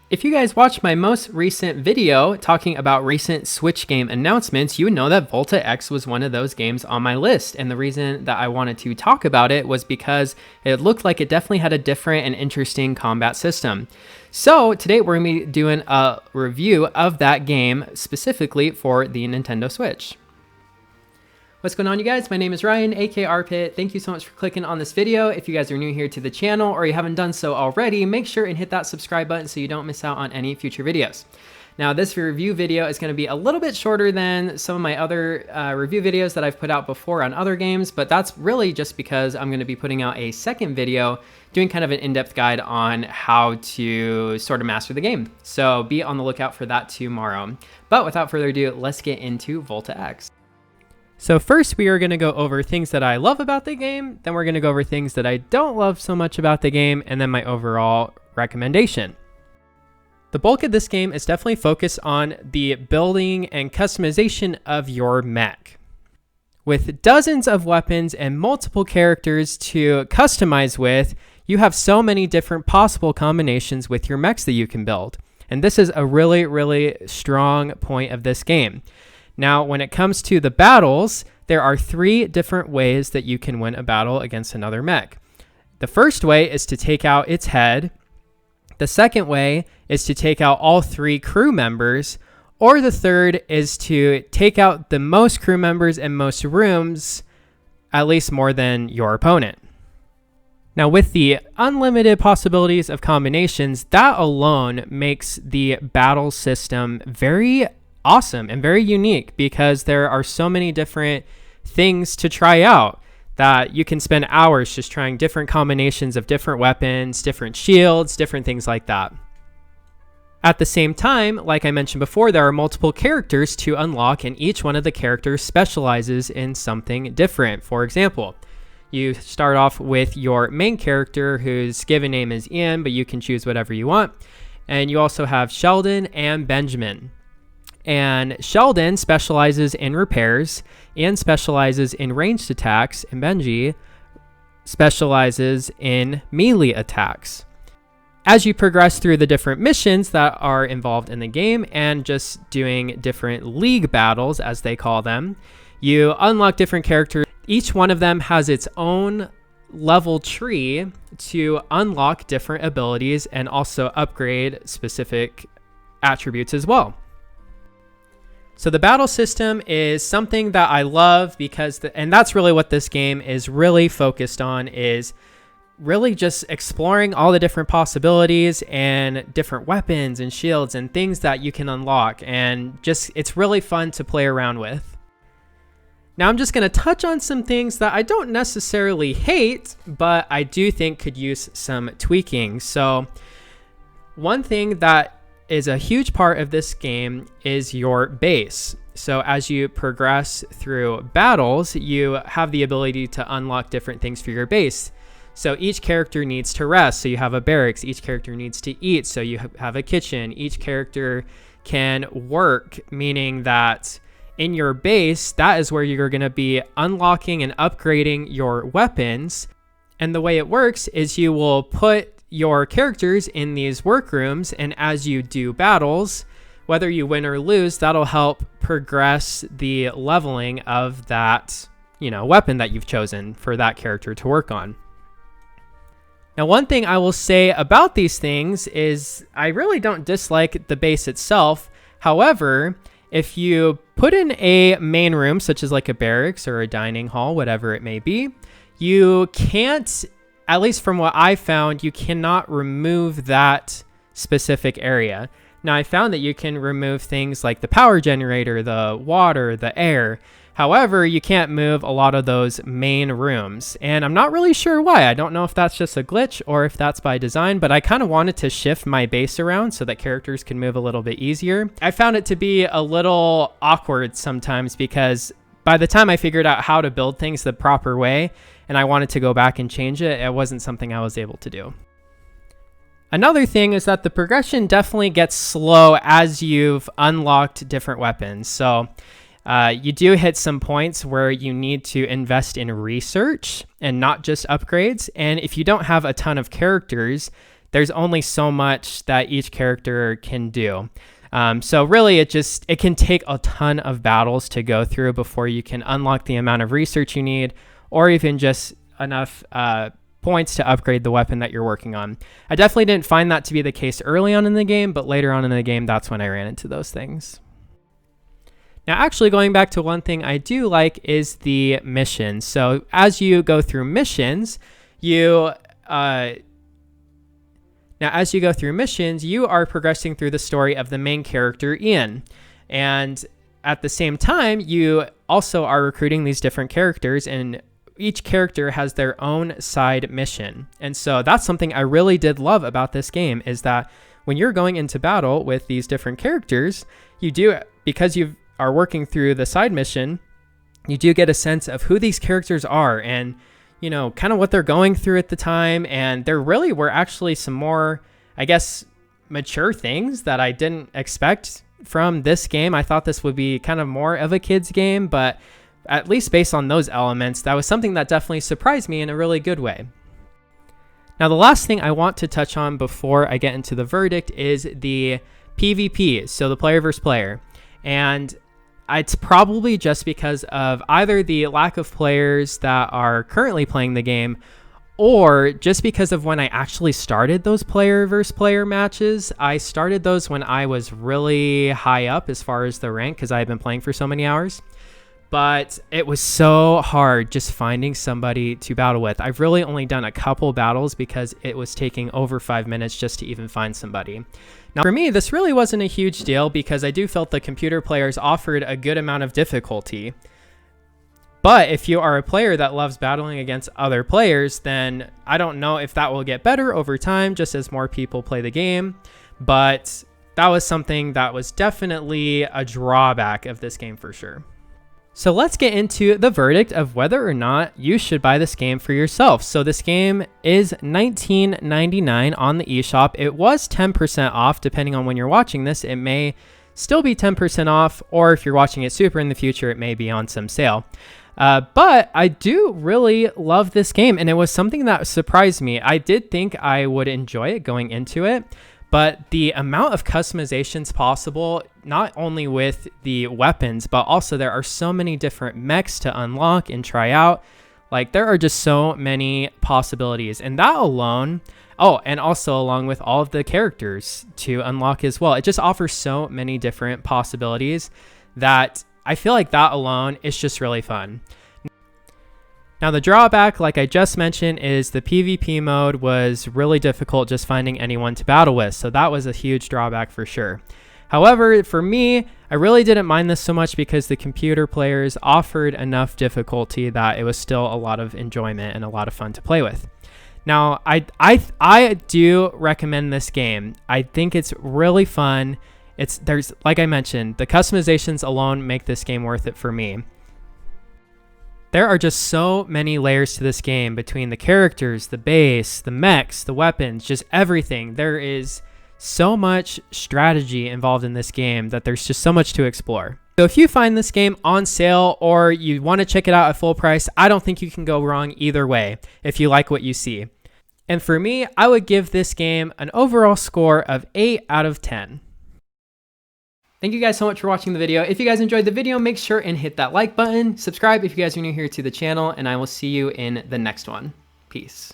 If you guys watched my most recent video talking about recent Switch game announcements, you would know that Volta-X was one of those games on my list. And the reason that I wanted to talk about it was because it looked like it definitely had a different and interesting combat system. So today we're going to be doing a review of that game specifically for the Nintendo Switch. What's going on, you guys? My name is Ryan, aka Arpit. Thank you so much for clicking on this video. If you guys are new here to the channel or you haven't done so already, make sure and hit that subscribe button so you don't miss out on any future videos. Now, this review video is going to be a little bit shorter than some of my other review videos that I've put out before on other games, but that's really just because I'm going to be putting out a second video doing kind of an in-depth guide on how to sort of master the game. So be on the lookout for that tomorrow. But without further ado, let's get into Volta-X. So first we are going to go over things that I love about the game, then we're going to go over things that I don't love so much about the game, and then my overall recommendation. The bulk of this game is definitely focused on the building and customization of your mech. With dozens of weapons and multiple characters to customize with, you have so many different possible combinations with your mechs that you can build. And this is a really, really strong point of this game. Now, when it comes to the battles, there are 3 different ways that you can win a battle against another mech. The first way is to take out its head. The second way is to take out all 3 crew members. Or the third is to take out the most crew members and most rooms, at least more than your opponent. Now, with the unlimited possibilities of combinations, that alone makes the battle system very awesome and very unique because there are so many different things to try out that you can spend hours just trying different combinations of different weapons, different shields, different things like that. At the same time, like I mentioned before, there are multiple characters to unlock and each one of the characters specializes in something different. For example, you start off with your main character whose given name is Ian, but you can choose whatever you want. And you also have Sheldon and Benjamin. And Sheldon specializes in repairs, Ian specializes in ranged attacks, and Benji specializes in melee attacks. As you progress through the different missions that are involved in the game and just doing different league battles, as they call them, you unlock different characters. Each one of them has its own level tree to unlock different abilities and also upgrade specific attributes as well. So the battle system is something that I love because, and that's really what this game is really focused on, is really just exploring all the different possibilities and different weapons and shields and things that you can unlock. And just, it's really fun to play around with. Now I'm just going to touch on some things that I don't necessarily hate, but I do think could use some tweaking. So one thing that is a huge part of this game is your base. So as you progress through battles, you have the ability to unlock different things for your base. So each character needs to rest, so you have a barracks. Each character needs to eat, so you have a kitchen. Each character can work, meaning that in your base, that is where you're going to be unlocking and upgrading your weapons. And the way it works is you will put your characters in these workrooms, and as you do battles, whether you win or lose, that'll help progress the leveling of that, weapon that you've chosen for that character to work on. Now, one thing I will say about these things is I really don't dislike the base itself. However, if you put in a main room, such as like a barracks or a dining hall, whatever it may be, you can't, at least from what I found, you cannot remove that specific area. Now, I found that you can remove things like the power generator, the water, the air. However, you can't move a lot of those main rooms. And I'm not really sure why. I don't know if that's just a glitch or if that's by design, but I kind of wanted to shift my base around so that characters can move a little bit easier. I found it to be a little awkward sometimes because by the time I figured out how to build things the proper way, and I wanted to go back and change it, it wasn't something I was able to do. Another thing is that the progression definitely gets slow as you've unlocked different weapons. So you do hit some points where you need to invest in research and not just upgrades. And if you don't have a ton of characters, there's only so much that each character can do. So really, it can take a ton of battles to go through before you can unlock the amount of research you need, or even just enough points to upgrade the weapon that you're working on. I definitely didn't find that to be the case early on in the game, but later on in the game, that's when I ran into those things. Now, actually going back to one thing I do like is the missions. So as you go through missions, you are progressing through the story of the main character, Ian. And at the same time, you also are recruiting these different characters, and each character has their own side mission. And so that's something I really did love about this game, is that when you're going into battle with these different characters, you do, because you are working through the side mission, you do get a sense of who these characters are and, you know, kind of what they're going through at the time. And there really were actually some more, I guess, mature things that I didn't expect from this game. I thought this would be kind of more of a kid's game, but at least based on those elements, that was something that definitely surprised me in a really good way. Now, the last thing I want to touch on before I get into the verdict is the PvP, so the player versus player. And it's probably just because of either the lack of players that are currently playing the game, or just because of when I actually started those player versus player matches. I started those when I was really high up as far as the rank, because I had been playing for so many hours. But it was so hard just finding somebody to battle with. I've really only done a couple battles because it was taking over 5 minutes just to even find somebody. Now, for me, this really wasn't a huge deal because I do felt the computer players offered a good amount of difficulty. But if you are a player that loves battling against other players, then I don't know if that will get better over time just as more people play the game. But that was something that was definitely a drawback of this game for sure. So let's get into the verdict of whether or not you should buy this game for yourself. So this game is $19.99 on the eShop. It was 10% off. Depending on when you're watching this, it may still be 10% off, or if you're watching it super in the future, it may be on some sale. But I do really love this game, and it was something that surprised me. I did think I would enjoy it going into it, but the amount of customizations possible, not only with the weapons, but also there are so many different mechs to unlock and try out. Like, there are just so many possibilities, and that alone, and also along with all of the characters to unlock as well. It just offers so many different possibilities that I feel like that alone is just really fun. Now, the drawback, like I just mentioned, is the PvP mode was really difficult just finding anyone to battle with. So that was a huge drawback for sure. However, for me, I really didn't mind this so much because the computer players offered enough difficulty that it was still a lot of enjoyment and a lot of fun to play with. Now, I do recommend this game. I think it's really fun. There's, like I mentioned, the customizations alone make this game worth it for me. There are just so many layers to this game between the characters, the base, the mechs, the weapons, just everything. There is so much strategy involved in this game that there's just so much to explore. So if you find this game on sale or you want to check it out at full price, I don't think you can go wrong either way if you like what you see. And for me, I would give this game an overall score of 8 out of 10. Thank you guys so much for watching the video. If you guys enjoyed the video, make sure and hit that like button. Subscribe if you guys are new here to the channel, and I will see you in the next one. Peace.